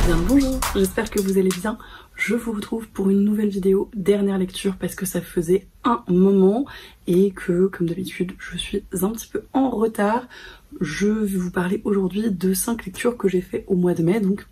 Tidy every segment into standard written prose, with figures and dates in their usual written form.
Bien le bonjour, j'espère que vous allez bien. Je vous retrouve pour une nouvelle vidéo, dernière lecture parce que ça faisait un moment et que comme d'habitude je suis un petit peu en retard. Je vais vous parler aujourd'hui de 5 lectures que j'ai fait au mois de mai, donc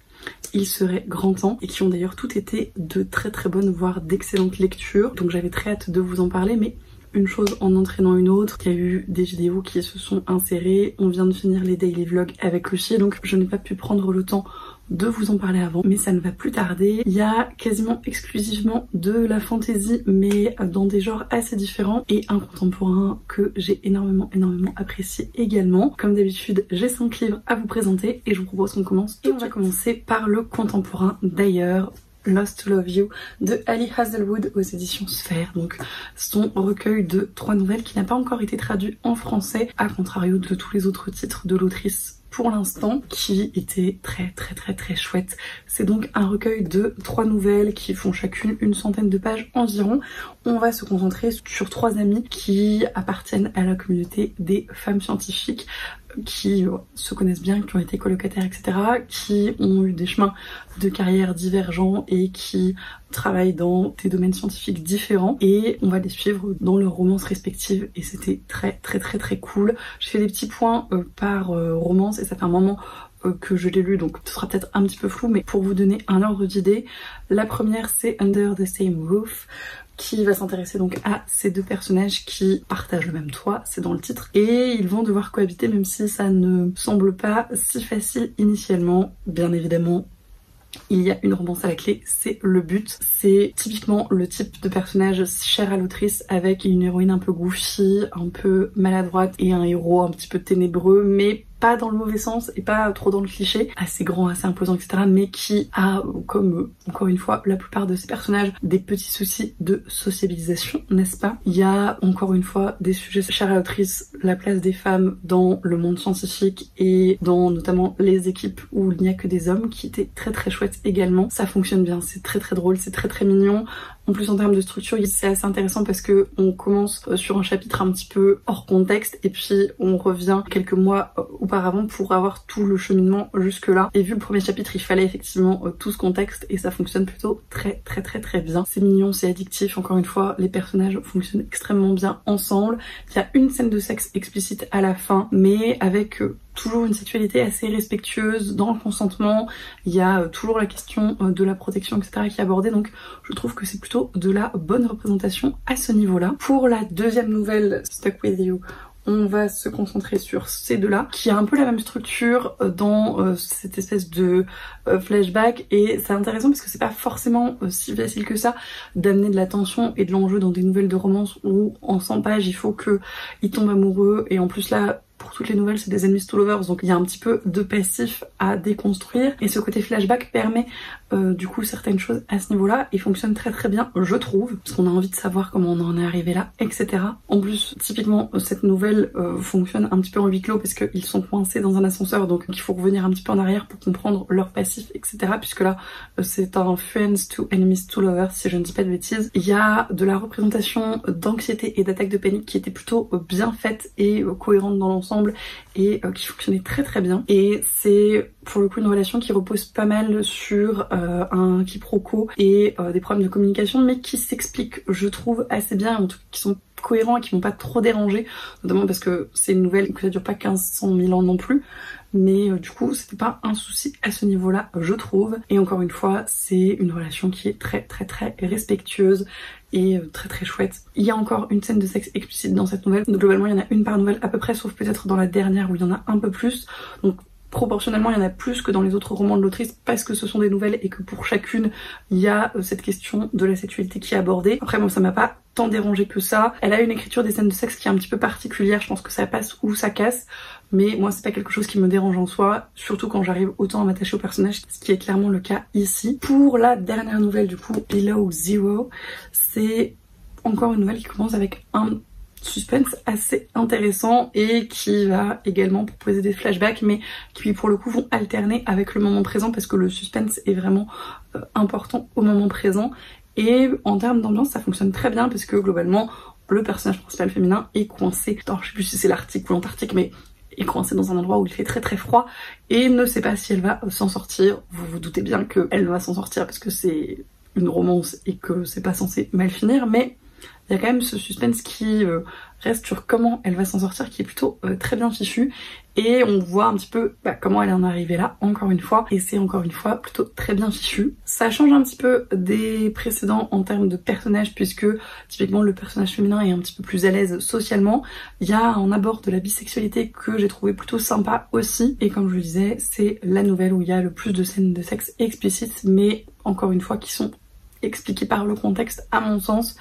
il serait grand temps, et qui ont d'ailleurs toutes été de très bonnes voire d'excellentes lectures, donc j'avais très hâte de vous en parler. Mais une chose en entraînant une autre, il y a eu des vidéos qui se sont insérées, on vient de finir les daily vlogs avec Lucie, donc je n'ai pas pu prendre le temps de vous en parler avant, mais ça ne va plus tarder. Il y a quasiment exclusivement de la fantasy, mais dans des genres assez différents, et un contemporain que j'ai énormément apprécié également. Comme d'habitude, j'ai 5 livres à vous présenter et je vous propose qu'on commence. Et on va commencer par le contemporain d'ailleurs, Lost to Love You de Ali Hazelwood aux éditions Sphère, donc son recueil de 3 nouvelles qui n'a pas encore été traduit en français, à contrario de tous les autres titres de l'autrice pour l'instant, qui était très chouette. C'est donc un recueil de 3 nouvelles qui font chacune une centaine de pages environ. On va se concentrer sur 3 amies qui appartiennent à la communauté des femmes scientifiques, qui se connaissent bien, qui ont été colocataires, etc., qui ont eu des chemins de carrière divergents et qui travaillent dans des domaines scientifiques différents, et on va les suivre dans leurs romances respectives, et c'était très cool. J'ai fait des petits points par romance, et ça fait un moment que je l'ai lu, donc ce sera peut-être un petit peu flou, mais pour vous donner un ordre d'idée, la première c'est Under the Same Roof, qui va s'intéresser donc à ces 2 personnages qui partagent le même toit, c'est dans le titre, et ils vont devoir cohabiter, même si ça ne semble pas si facile initialement. Bien évidemment, il y a une romance à la clé, c'est le but. C'est typiquement le type de personnage cher à l'autrice, avec une héroïne un peu goofy, un peu maladroite, et un héros un petit peu ténébreux, mais pas dans le mauvais sens et pas trop dans le cliché, assez grand, assez imposant, etc., mais qui a, comme encore une fois la plupart de ces personnages, des petits soucis de sociabilisation, n'est-ce pas? Il y a encore une fois des sujets chers à l'autrice, la place des femmes dans le monde scientifique et dans notamment les équipes où il n'y a que des hommes, qui était très chouette également. Ça fonctionne bien, c'est très drôle, c'est très mignon. En plus, en termes de structure, c'est assez intéressant parce que on commence sur un chapitre un petit peu hors contexte, et puis on revient quelques mois auparavant pour avoir tout le cheminement jusque là. Et vu le premier chapitre, il fallait effectivement tout ce contexte, et ça fonctionne plutôt très bien. C'est mignon, c'est addictif, encore une fois, les personnages fonctionnent extrêmement bien ensemble. Il y a une scène de sexe explicite à la fin, mais avec toujours une sexualité assez respectueuse dans le consentement. Il y a toujours la question de la protection, etc., qui est abordée, donc je trouve que c'est plutôt de la bonne représentation à ce niveau-là. Pour la deuxième nouvelle, Stuck With You, on va se concentrer sur ces 2-là, qui a un peu la même structure dans cette espèce de flashback, et c'est intéressant parce que c'est pas forcément si facile que ça d'amener de la tension et de l'enjeu dans des nouvelles de romance où en 100 pages il faut qu'ils tombent amoureux, et en plus là, pour toutes les nouvelles, c'est des enemies to lovers, donc il y a un petit peu de passif à déconstruire, et ce côté flashback permet du coup certaines choses à ce niveau-là, et fonctionne très bien, je trouve, parce qu'on a envie de savoir comment on en est arrivé là, etc. En plus, typiquement, cette nouvelle fonctionne un petit peu en huis clos parce qu'ils sont coincés dans un ascenseur, donc il faut revenir un petit peu en arrière pour comprendre leur passif, etc. Puisque là, c'est un Friends to Enemies to Lovers, si je ne dis pas de bêtises. Il y a de la représentation d'anxiété et d'attaque de panique qui était plutôt bien faite et cohérente dans l'ensemble, et qui fonctionnait très bien. Et c'est pour le coup une relation qui repose pas mal sur un quiproquo et des problèmes de communication, mais qui s'explique, je trouve, assez bien, en tout cas qui sont cohérents et qui m'ont pas trop dérangé, notamment parce que c'est une nouvelle que ça dure pas 1500 000 ans non plus, mais du coup c'était pas un souci à ce niveau-là, je trouve. Et encore une fois, c'est une relation qui est très respectueuse et très chouette. Il y a encore une scène de sexe explicite dans cette nouvelle, donc globalement il y en a une par nouvelle à peu près, sauf peut-être dans la dernière où il y en a un peu plus, donc proportionnellement il y en a plus que dans les autres romans de l'autrice parce que ce sont des nouvelles et que pour chacune il y a cette question de la sexualité qui est abordée. Après moi ça m'a pas tant dérangé que ça. Elle a une écriture des scènes de sexe qui est un petit peu particulière, je pense que ça passe ou ça casse, mais moi c'est pas quelque chose qui me dérange en soi, surtout quand j'arrive autant à m'attacher au personnage, ce qui est clairement le cas ici. Pour la dernière nouvelle du coup, Below Zero, c'est encore une nouvelle qui commence avec un suspense assez intéressant et qui va également proposer des flashbacks, mais qui pour le coup vont alterner avec le moment présent parce que le suspense est vraiment important au moment présent. Et en termes d'ambiance ça fonctionne très bien parce que globalement le personnage principal féminin est coincé, alors je sais plus si c'est l'Arctique ou l'Antarctique, mais est coincée dans un endroit où il fait très très froid et ne sait pas si elle va s'en sortir. Vous vous doutez bien qu'elle va s'en sortir parce que c'est une romance et que c'est pas censé mal finir, mais il y a quand même ce suspense qui reste sur comment elle va s'en sortir, qui est plutôt très bien fichu, et on voit un petit peu comment elle en est arrivée là, encore une fois, et c'est encore une fois plutôt très bien fichu. Ça change un petit peu des précédents en termes de personnages, puisque typiquement le personnage féminin est un petit peu plus à l'aise socialement. Il y a un abord de la bisexualité que j'ai trouvé plutôt sympa aussi, et comme je le disais, c'est la nouvelle où il y a le plus de scènes de sexe explicites, mais encore une fois qui sont expliquées par le contexte à mon sens,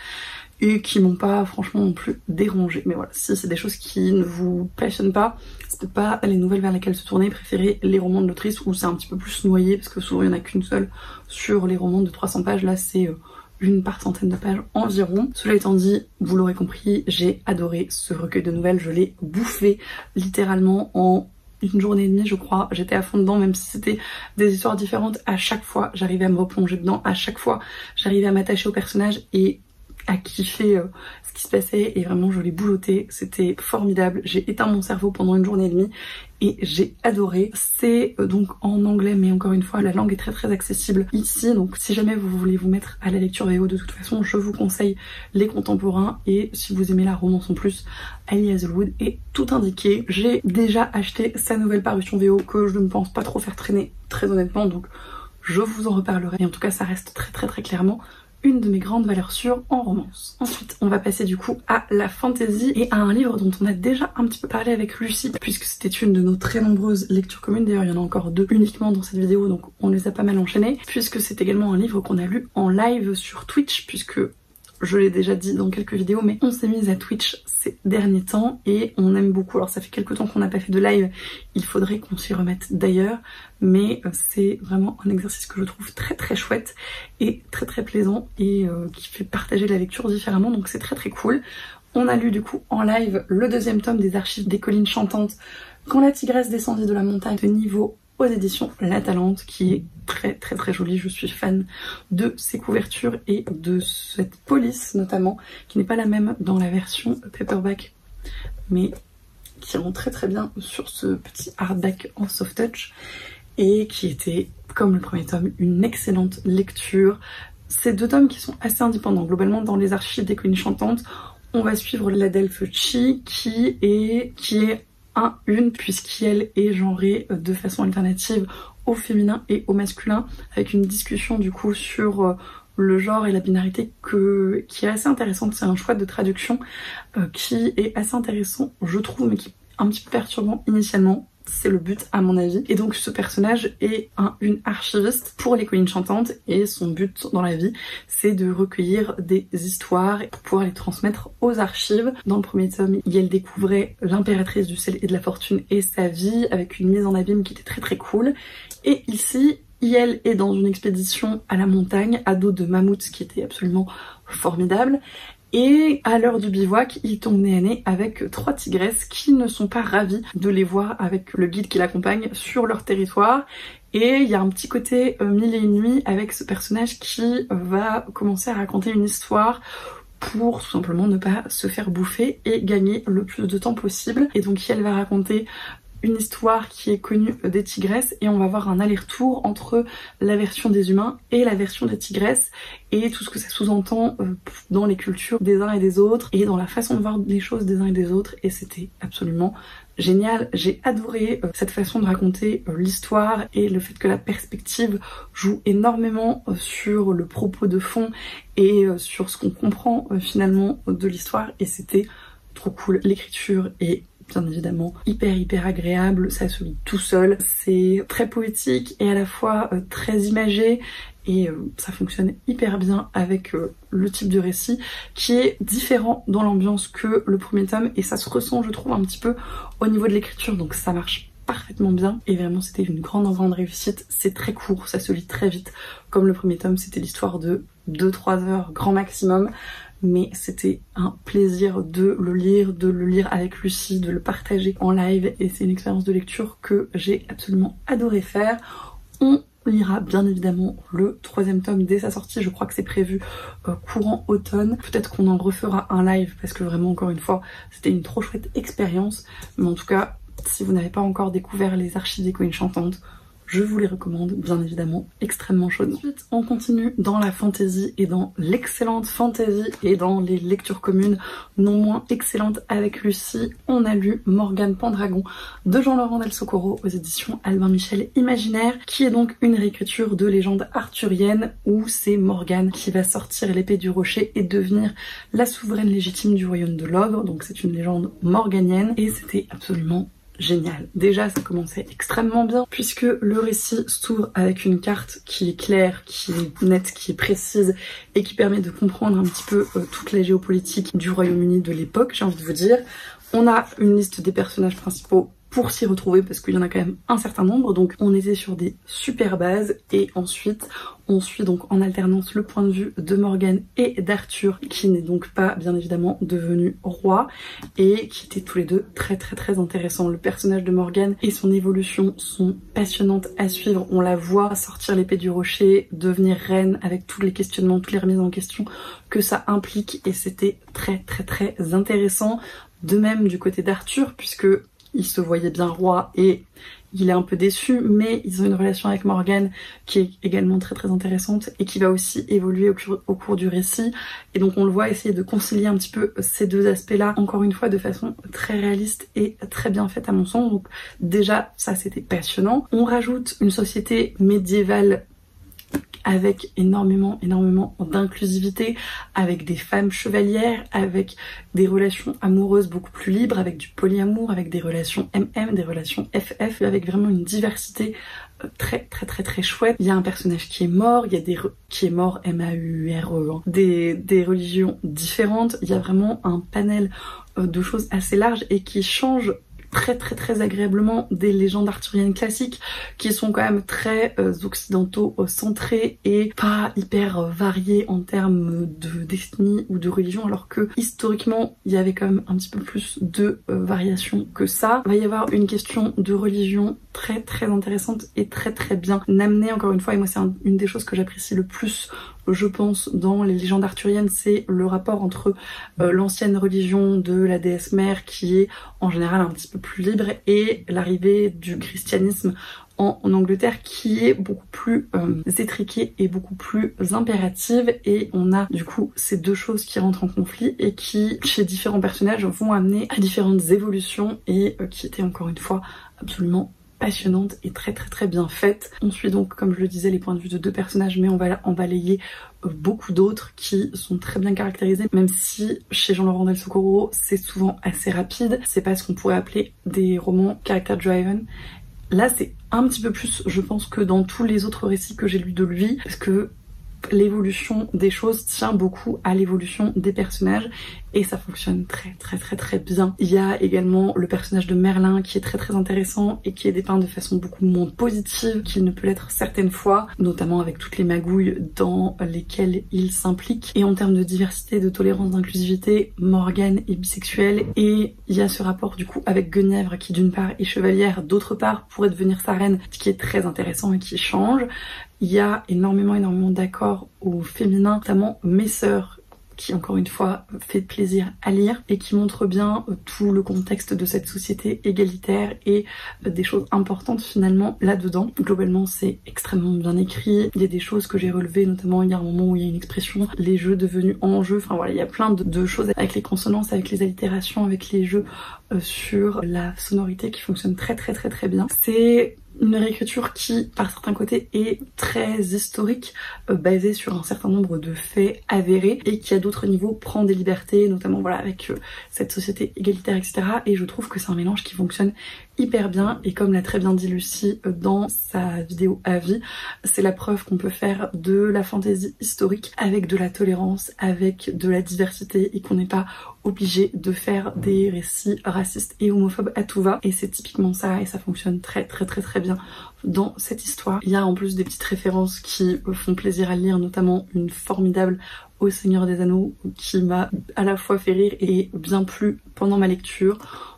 et qui m'ont pas franchement non plus dérangé. Mais voilà, si c'est des choses qui ne vous passionnent pas, c'est peut-être pas les nouvelles vers lesquelles se tourner, préférez les romans de l'autrice où c'est un petit peu plus noyé, parce que souvent il n'y en a qu'une seule sur les romans de 300 pages, là c'est une par centaine de pages environ. Cela étant dit, vous l'aurez compris, j'ai adoré ce recueil de nouvelles, je l'ai bouffé littéralement en une journée et demie je crois, j'étais à fond dedans, même si c'était des histoires différentes, à chaque fois j'arrivais à me replonger dedans, à chaque fois j'arrivais à m'attacher au personnage et à kiffer ce qui se passait, et vraiment je l'ai bouloté, c'était formidable. J'ai éteint mon cerveau pendant une journée et demie et j'ai adoré. C'est donc en anglais, mais encore une fois la langue est très très accessible ici, donc si jamais vous voulez vous mettre à la lecture VO, de toute façon je vous conseille les contemporains, et si vous aimez la romance en plus, Ali Hazelwood est tout indiqué. J'ai déjà acheté sa nouvelle parution VO que je ne pense pas trop faire traîner très honnêtement, donc je vous en reparlerai, et en tout cas ça reste très très clairement une de mes grandes valeurs sûres en romance. Ensuite, on va passer du coup à la fantasy et à un livre dont on a déjà un petit peu parlé avec Lucie, puisque c'était une de nos très nombreuses lectures communes. D'ailleurs, il y en a encore 2 uniquement dans cette vidéo, donc on les a pas mal enchaînés, puisque c'est également un livre qu'on a lu en live sur Twitch, puisque je l'ai déjà dit dans quelques vidéos, mais on s'est mise à Twitch ces derniers temps et on aime beaucoup. Alors ça fait quelques temps qu'on n'a pas fait de live, il faudrait qu'on s'y remette d'ailleurs, mais c'est vraiment un exercice que je trouve très très chouette et très très plaisant, et qui fait partager la lecture différemment, donc c'est très très cool. On a lu du coup en live le 2e tome des Archives des collines chantantes, Quand la tigresse descendit de la montagne de Niveau, aux éditions La Talente, qui est très très très jolie. Je suis fan de ses couvertures et de cette police notamment, qui n'est pas la même dans la version paperback, mais qui rend très très bien sur ce petit hardback en soft touch, et qui était, comme le premier tome, une excellente lecture. Ces 2 tomes qui sont assez indépendants. Globalement, dans les Archives des collines chantantes, on va suivre l'Adelphe Chi, qui est une, puisqu'elle est genrée de façon alternative au féminin et au masculin, avec une discussion du coup sur le genre et la binarité qui est assez intéressante. C'est un choix de traduction qui est assez intéressant je trouve, mais qui est un petit peu perturbant initialement. C'est le but à mon avis. Et donc ce personnage est une archiviste pour les collines chantantes, et son but dans la vie c'est de recueillir des histoires pour pouvoir les transmettre aux archives. Dans le premier tome, elle découvrait l'impératrice du sel et de la fortune et sa vie, avec une mise en abîme qui était très très cool. Et ici, elle est dans une expédition à la montagne à dos de mammouths, qui était absolument formidable. Et à l'heure du bivouac, il tombe nez à nez avec 3 tigresses qui ne sont pas ravies de les voir avec le guide qui l'accompagne sur leur territoire. Et il y a un petit côté 1001 nuits avec ce personnage qui va commencer à raconter une histoire pour tout simplement ne pas se faire bouffer et gagner le plus de temps possible. Et donc elle va raconter une histoire qui est connue des tigresses, et on va voir un aller-retour entre la version des humains et la version des tigresses, et tout ce que ça sous-entend dans les cultures des uns et des autres, et dans la façon de voir les choses des uns et des autres, et c'était absolument génial. J'ai adoré cette façon de raconter l'histoire, et le fait que la perspective joue énormément sur le propos de fond et sur ce qu'on comprend finalement de l'histoire, et c'était trop cool. L'écriture est bien évidemment hyper agréable, ça se lit tout seul, c'est très poétique et à la fois très imagé, et ça fonctionne hyper bien avec le type de récit qui est différent dans l'ambiance que le premier tome, et ça se ressent je trouve un petit peu au niveau de l'écriture, donc ça marche parfaitement bien, et vraiment c'était une grande réussite. C'est très court, ça se lit très vite, comme le premier tome c'était l'histoire de 2-3 heures grand maximum, mais c'était un plaisir de le lire avec Lucie, de le partager en live, et c'est une expérience de lecture que j'ai absolument adoré faire. On lira bien évidemment le 3e tome dès sa sortie, je crois que c'est prévu courant automne. Peut-être qu'on en refera un live, parce que vraiment encore une fois c'était une trop chouette expérience, mais en tout cas Si vous n'avez pas encore découvert les archives d'Héroïne Chantante, je vous les recommande bien évidemment extrêmement chaudement. Ensuite, on continue dans la fantasy et dans l'excellente fantasy et dans les lectures communes non moins excellentes avec Lucie. On a lu Morgane Pendragon de Jean-Laurent Del Socorro aux éditions Albin Michel Imaginaire, qui est donc une réécriture de légende arthurienne où c'est Morgane qui va sortir l'épée du rocher et devenir la souveraine légitime du royaume de l'ogre. Donc c'est une légende morganienne et c'était absolument génial. Déjà, ça commençait extrêmement bien puisque le récit s'ouvre avec une carte qui est claire, qui est nette, qui est précise et qui permet de comprendre un petit peu toute la géopolitique du Royaume-Uni de l'époque, j'ai envie de vous dire. On a une liste des personnages principaux pour s'y retrouver parce qu'il y en a quand même un certain nombre, donc on était sur des super bases et ensuite on suit donc en alternance le point de vue de Morgane et d'Arthur qui n'est donc pas bien évidemment devenu roi et qui étaient tous les deux très intéressants. Le personnage de Morgane et son évolution sont passionnantes à suivre, on la voit sortir l'épée du rocher, devenir reine avec tous les questionnements, toutes les remises en question que ça implique et c'était très intéressant. De même du côté d'Arthur puisque il se voyait bien roi et il est un peu déçu, mais ils ont une relation avec Morgane qui est également très intéressante et qui va aussi évoluer au cours du récit. Et donc on le voit essayer de concilier un petit peu ces deux aspects-là, encore une fois de façon très réaliste et très bien faite à mon sens. Donc déjà ça c'était passionnant. On rajoute une société médiévale avec énormément d'inclusivité, avec des femmes chevalières, avec des relations amoureuses beaucoup plus libres, avec du polyamour, avec des relations MM, des relations FF, avec vraiment une diversité très chouette. Il y a un personnage qui est mort, il y a qui est mort M-A-U-R-E, hein. Des religions différentes, il y a vraiment un panel de choses assez large et qui change très agréablement des légendes arthuriennes classiques qui sont quand même très occidentaux centrés et pas hyper variés en termes de d'ethnie ou de religion, alors que historiquement il y avait quand même un petit peu plus de variations que ça. Il va y avoir une question de religion très intéressante et très bien amenée encore une fois, et moi c'est une des choses que j'apprécie le plus je pense dans les légendes arthuriennes, c'est le rapport entre l'ancienne religion de la déesse mère qui est en général un petit peu plus libre et l'arrivée du christianisme en Angleterre qui est beaucoup plus étriquée et beaucoup plus impérative, et on a du coup ces deux choses qui rentrent en conflit et qui chez différents personnages vont amener à différentes évolutions et qui étaient encore une fois absolument passionnante et très bien faite. On suit donc, comme je le disais, les points de vue de deux personnages, mais on va en balayer beaucoup d'autres qui sont très bien caractérisés, même si chez Jean-Laurent Del Socorro c'est souvent assez rapide. C'est pas ce qu'on pourrait appeler des romans character driven. Là c'est un petit peu plus, je pense, que dans tous les autres récits que j'ai lus de lui, parce que l'évolution des choses tient beaucoup à l'évolution des personnages et ça fonctionne très bien. Il y a également le personnage de Merlin qui est très intéressant et qui est dépeint de façon beaucoup moins positive qu'il ne peut l'être certaines fois, notamment avec toutes les magouilles dans lesquelles il s'implique. Et en termes de diversité, de tolérance, d'inclusivité, Morgane est bisexuelle et il y a ce rapport du coup avec Guenièvre qui d'une part est chevalière, d'autre part pourrait devenir sa reine, ce qui est très intéressant et qui change. Il y a énormément d'accords au féminin, notamment Mes Sœurs, qui encore une fois fait plaisir à lire et qui montre bien tout le contexte de cette société égalitaire et des choses importantes finalement là-dedans. Globalement c'est extrêmement bien écrit, il y a des choses que j'ai relevées, notamment il y a un moment où il y a une expression, les jeux devenus en jeu, enfin voilà, il y a plein de choses avec les consonances, avec les allitérations, avec les jeux sur la sonorité qui fonctionne très bien. C'est une réécriture qui, par certains côtés, est très historique, basée sur un certain nombre de faits avérés et qui, à d'autres niveaux, prend des libertés, notamment voilà avec cette société égalitaire, etc. Et je trouve que c'est un mélange qui fonctionne hyper bien et comme l'a très bien dit Lucie dans sa vidéo avis, c'est la preuve qu'on peut faire de la fantaisie historique avec de la tolérance, avec de la diversité et qu'on n'est pas obligé de faire des récits racistes et homophobes à tout va, et c'est typiquement ça et ça fonctionne très bien dans cette histoire. Il y a en plus des petites références qui font plaisir à lire, notamment une formidable au Seigneur des Anneaux qui m'a à la fois fait rire et bien plu pendant ma lecture.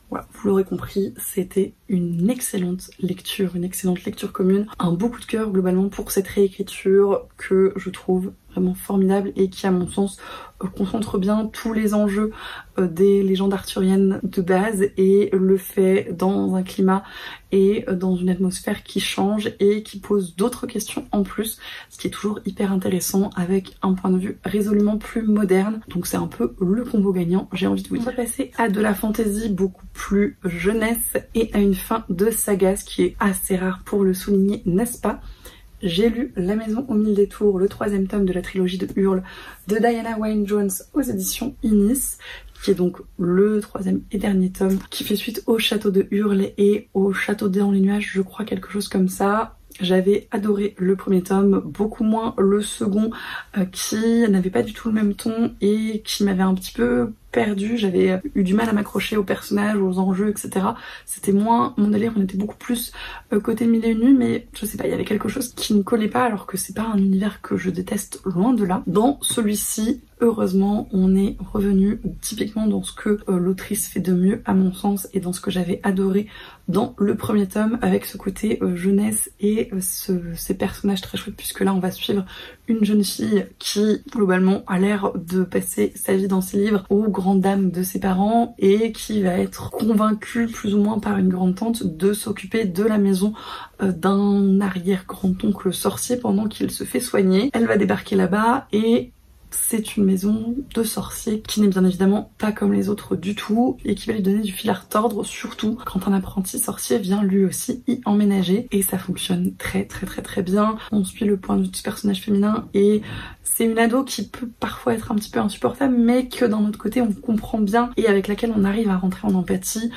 Voilà, vous l'aurez compris, c'était une excellente lecture commune. Un beau coup de cœur globalement pour cette réécriture que je trouve vraiment formidable et qui à mon sens concentre bien tous les enjeux des légendes arthuriennes de base et le fait dans un climat et dans une atmosphère qui change et qui pose d'autres questions en plus, ce qui est toujours hyper intéressant avec un point de vue résolument plus moderne. Donc c'est un peu le combo gagnant, j'ai envie de vous dire. On va passer à de la fantasy beaucoup plus jeunesse et à une fin de saga, ce qui est assez rare pour le souligner, n'est-ce pas? J'ai lu La Maison aux Mille Détours, le 3e tome de la trilogie de Hurle de Diana Wynne-Jones aux éditions Inis, qui est donc le 3e et dernier tome, qui fait suite au château de Hurle et au château dans les nuages, je crois, quelque chose comme ça. J'avais adoré le premier tome, beaucoup moins le second, qui n'avait pas du tout le même ton et qui m'avait un petit peu perdue. J'avais eu du mal à m'accrocher aux personnages, aux enjeux, etc. C'était moins mon délire, on était beaucoup plus côté Mille et une nuits, mais je sais pas, il y avait quelque chose qui ne collait pas alors que c'est pas un univers que je déteste, loin de là. Dans celui-ci, heureusement, on est revenu typiquement dans ce que l'autrice fait de mieux à mon sens et dans ce que j'avais adoré dans le premier tome, avec ce côté jeunesse et ces personnages très chouettes, puisque là on va suivre une jeune fille qui globalement a l'air de passer sa vie dans ses livres aux grandes dames de ses parents et qui va être convaincue plus ou moins par une grande tante de s'occuper de la maison d'un arrière-grand-oncle sorcier pendant qu'il se fait soigner. Elle va débarquer là-bas et c'est une maison de sorciers qui n'est bien évidemment pas comme les autres du tout et qui va lui donner du fil à retordre, surtout quand un apprenti sorcier vient lui aussi y emménager, et ça fonctionne très bien. On suit le point de vue de ce personnage féminin et c'est une ado qui peut parfois être un petit peu insupportable, mais que d'un autre côté on comprend bien et avec laquelle on arrive à rentrer en empathie.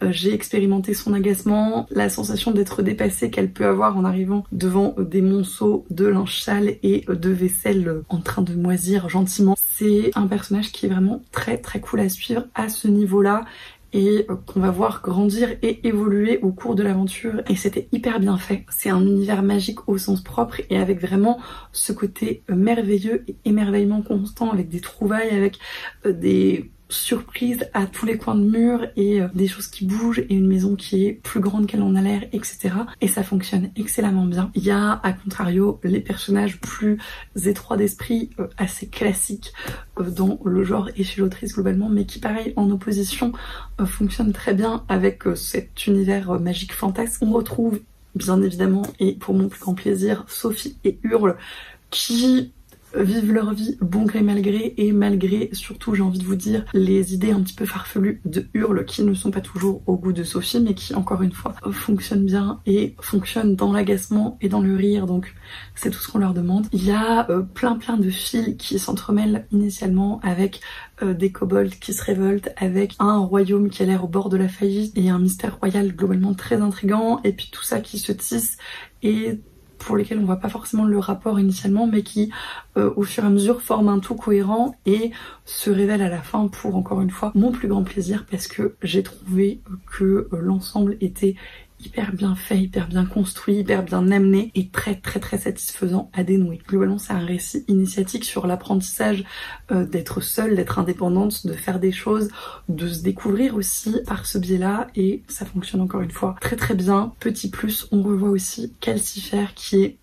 J'ai expérimenté son agacement, la sensation d'être dépassée qu'elle peut avoir en arrivant devant des monceaux de linge sale et de vaisselle en train de moisir gentiment. C'est un personnage qui est vraiment très cool à suivre à ce niveau-là et qu'on va voir grandir et évoluer au cours de l'aventure, et c'était hyper bien fait. C'est un univers magique au sens propre et avec vraiment ce côté merveilleux et émerveillement constant, avec des trouvailles, avec des surprises à tous les coins de mur et des choses qui bougent et une maison qui est plus grande qu'elle en a l'air, etc. Et ça fonctionne excellemment bien. Il y a à contrario les personnages plus étroits d'esprit, assez classiques dans le genre et chez l'autrice globalement, mais qui pareil en opposition fonctionnent très bien avec cet univers magique fantasque. On retrouve bien évidemment, et pour mon plus grand plaisir, Sophie et Hurle qui vivent leur vie bon gré mal gré, et malgré surtout, j'ai envie de vous dire, les idées un petit peu farfelues de Hurle qui ne sont pas toujours au goût de Sophie, mais qui encore une fois fonctionnent bien et fonctionnent dans l'agacement et dans le rire, donc c'est tout ce qu'on leur demande. Il y a plein de fils qui s'entremêlent initialement avec des kobolds qui se révoltent, avec un royaume qui a l'air au bord de la faillite et un mystère royal globalement très intriguant, et puis tout ça qui se tisse et pour lesquels on voit pas forcément le rapport initialement, mais qui au fur et à mesure forment un tout cohérent et se révèlent à la fin pour, encore une fois, mon plus grand plaisir, parce que j'ai trouvé que l'ensemble était hyper bien fait, hyper bien construit, hyper bien amené et très satisfaisant à dénouer. Globalement, c'est un récit initiatique sur l'apprentissage d'être seule, d'être indépendante, de faire des choses, de se découvrir aussi par ce biais-là, et ça fonctionne encore une fois très bien. Petit plus, on revoit aussi Calcifer qui est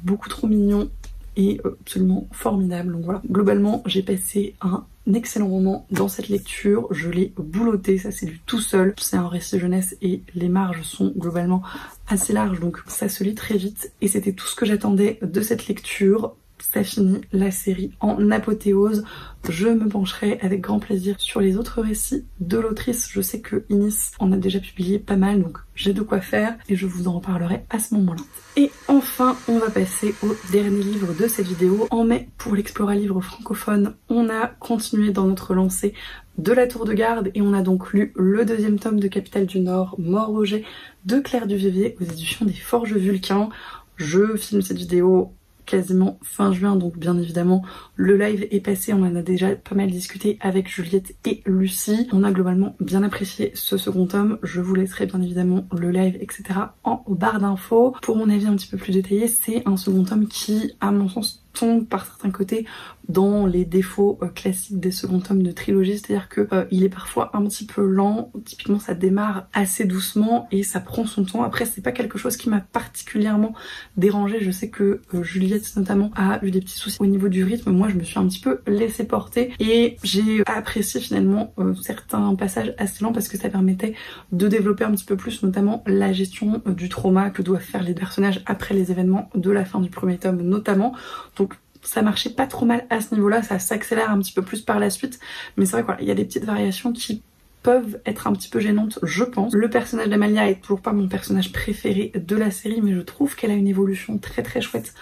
beaucoup trop mignon et absolument formidable. Donc voilà, globalement j'ai passé un excellent moment dans cette lecture, je l'ai boulotté, ça c'est du tout seul. C'est un récit jeunesse et les marges sont globalement assez larges, donc ça se lit très vite, et c'était tout ce que j'attendais de cette lecture. Ça finit la série en apothéose. Je me pencherai avec grand plaisir sur les autres récits de l'autrice. Je sais que Inis en a déjà publié pas mal, donc j'ai de quoi faire et je vous en reparlerai à ce moment-là. Et enfin, on va passer au dernier livre de cette vidéo. En mai, pour l'Explora Livre francophone, on a continué dans notre lancée de la Tour de Garde et on a donc lu le 2e tome de Capitale du Nord, Mort-Roger de Claire Duvivier aux éditions des Forges Vulcain. Je filme cette vidéo quasiment fin juin, donc bien évidemment le live est passé, on en a déjà pas mal discuté avec Juliette et Lucie. On a globalement bien apprécié ce second tome, je vous laisserai bien évidemment le live etc en barre d'infos. Pour mon avis un petit peu plus détaillé, c'est un second tome qui à mon sens tombe par certains côtés dans les défauts classiques des seconds tomes de trilogie, c'est-à-dire que il est parfois un petit peu lent. Typiquement ça démarre assez doucement et ça prend son temps. Après c'est pas quelque chose qui m'a particulièrement dérangée. Je sais que Juliette notamment a eu des petits soucis au niveau du rythme. Moi je me suis un petit peu laissée porter et j'ai apprécié finalement certains passages assez lents parce que ça permettait de développer un petit peu plus notamment la gestion du trauma que doivent faire les personnages après les événements de la fin du premier tome notamment. Donc ça marchait pas trop mal à ce niveau-là, ça s'accélère un petit peu plus par la suite, mais c'est vrai qu'il y a des petites variations qui peuvent être un petit peu gênantes, je pense. Le personnage d'Amalia est toujours pas mon personnage préféré de la série, mais je trouve qu'elle a une évolution très très chouette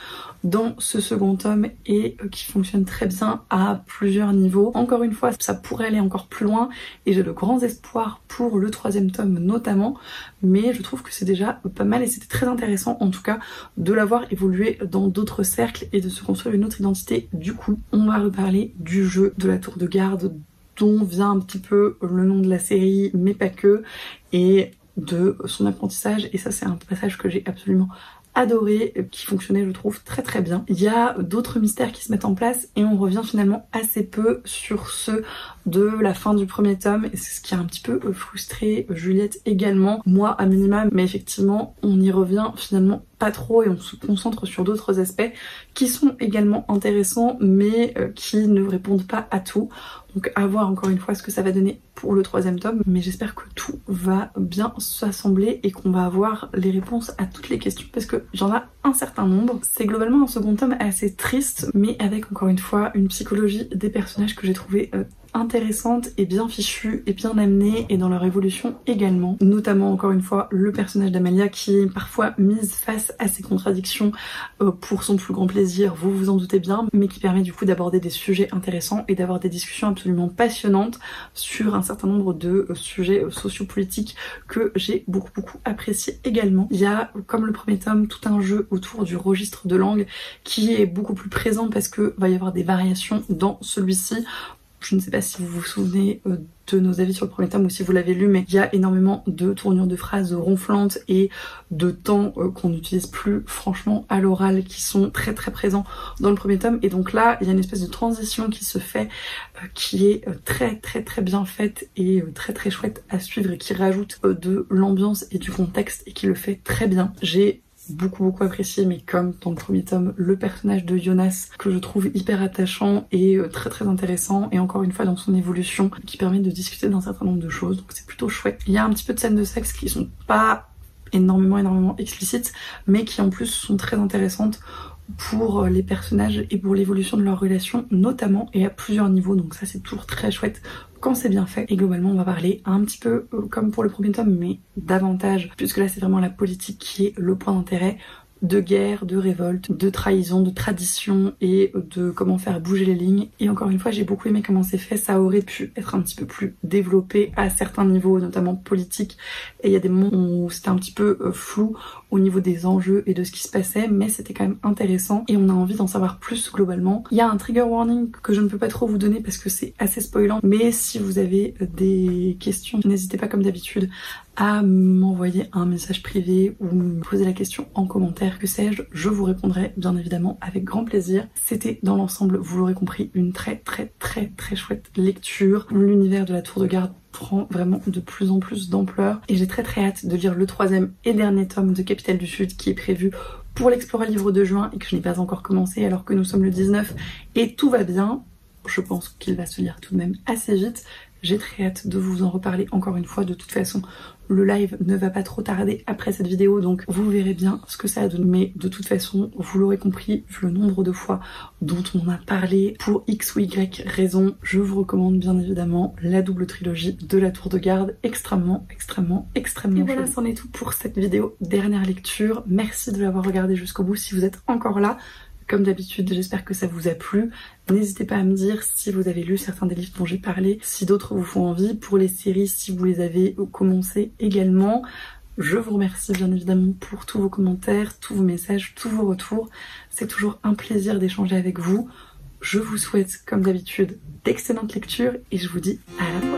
dans ce second tome et qui fonctionne très bien à plusieurs niveaux. Encore une fois, ça pourrait aller encore plus loin et j'ai de grands espoirs pour le troisième tome notamment, mais je trouve que c'est déjà pas mal et c'était très intéressant en tout cas de l'avoir évolué dans d'autres cercles et de se construire une autre identité. Du coup, on va reparler du jeu de la tour de garde dont vient un petit peu le nom de la série, mais pas que, et de son apprentissage, et ça c'est un passage que j'ai absolument adoré, qui fonctionnait je trouve très très bien. Il y a d'autres mystères qui se mettent en place et on revient finalement assez peu sur ceux de la fin du premier tome et c'est ce qui a un petit peu frustré Juliette également, moi à minima, mais effectivement on y revient finalement pas trop et on se concentre sur d'autres aspects qui sont également intéressants mais qui ne répondent pas à tout. Donc à voir encore une fois ce que ça va donner pour le troisième tome, mais j'espère que tout va bien s'assembler et qu'on va avoir les réponses à toutes les questions parce que j'en ai un certain nombre. C'est globalement un second tome assez triste mais avec encore une fois une psychologie des personnages que j'ai trouvé intéressante et bien fichue et bien amenée et dans leur évolution également, notamment encore une fois le personnage d'Amalia qui est parfois mise face à ses contradictions pour son plus grand plaisir, vous vous en doutez bien, mais qui permet du coup d'aborder des sujets intéressants et d'avoir des discussions absolument passionnantes sur un certain nombre de sujets sociopolitiques que j'ai beaucoup apprécié également. Il y a comme le premier tome tout un jeu autour du registre de langue qui est beaucoup plus présent parce que va y avoir des variations dans celui-ci. Je ne sais pas si vous vous souvenez de nos avis sur le premier tome ou si vous l'avez lu, mais il y a énormément de tournures de phrases ronflantes et de temps qu'on n'utilise plus franchement à l'oral qui sont très présents dans le premier tome. Et donc là, il y a une espèce de transition qui se fait qui est très bien faite et très chouette à suivre et qui rajoute de l'ambiance et du contexte et qui le fait très bien. J'ai beaucoup apprécié, mais comme dans le premier tome, le personnage de Jonas que je trouve hyper attachant et très intéressant et encore une fois dans son évolution qui permet de discuter d'un certain nombre de choses, donc c'est plutôt chouette. Il y a un petit peu de scènes de sexe qui sont pas énormément explicites mais qui en plus sont très intéressantes pour les personnages et pour l'évolution de leur relation notamment et à plusieurs niveaux, donc ça c'est toujours très chouette quand c'est bien fait. Et globalement on va parler un petit peu comme pour le premier tome mais davantage, puisque là c'est vraiment la politique qui est le point d'intérêt, de guerre, de révolte, de trahison, de tradition et de comment faire bouger les lignes. Et encore une fois j'ai beaucoup aimé comment c'est fait, ça aurait pu être un petit peu plus développé à certains niveaux, notamment politiques, et il y a des moments où c'était un petit peu flou au niveau des enjeux et de ce qui se passait, mais c'était quand même intéressant et on a envie d'en savoir plus globalement. Il y a un trigger warning que je ne peux pas trop vous donner parce que c'est assez spoilant, mais si vous avez des questions, n'hésitez pas comme d'habitude à m'envoyer un message privé ou me poser la question en commentaire, que sais-je, je vous répondrai bien évidemment avec grand plaisir. C'était dans l'ensemble, vous l'aurez compris, une très chouette lecture. L'univers de la tour de garde prend vraiment de plus en plus d'ampleur et j'ai très hâte de lire le troisième et dernier tome de Capitale du Sud qui est prévu pour l'Explora Livre de juin et que je n'ai pas encore commencé alors que nous sommes le 19 et tout va bien. Je pense qu'il va se lire tout de même assez vite. J'ai très hâte de vous en reparler encore une fois. De toute façon, le live ne va pas trop tarder après cette vidéo, donc vous verrez bien ce que ça a donné. Mais de toute façon, vous l'aurez compris, vu le nombre de fois dont on a parlé pour X ou Y raison, je vous recommande bien évidemment la double trilogie de la tour de garde, extrêmement et voilà, c'en est tout pour cette vidéo dernière lecture. Merci de l'avoir regardé jusqu'au bout si vous êtes encore là. Comme d'habitude, j'espère que ça vous a plu. N'hésitez pas à me dire si vous avez lu certains des livres dont j'ai parlé, si d'autres vous font envie. Pour les séries, si vous les avez commencé également. Je vous remercie bien évidemment pour tous vos commentaires, tous vos messages, tous vos retours. C'est toujours un plaisir d'échanger avec vous. Je vous souhaite, comme d'habitude, d'excellentes lectures et je vous dis à la prochaine.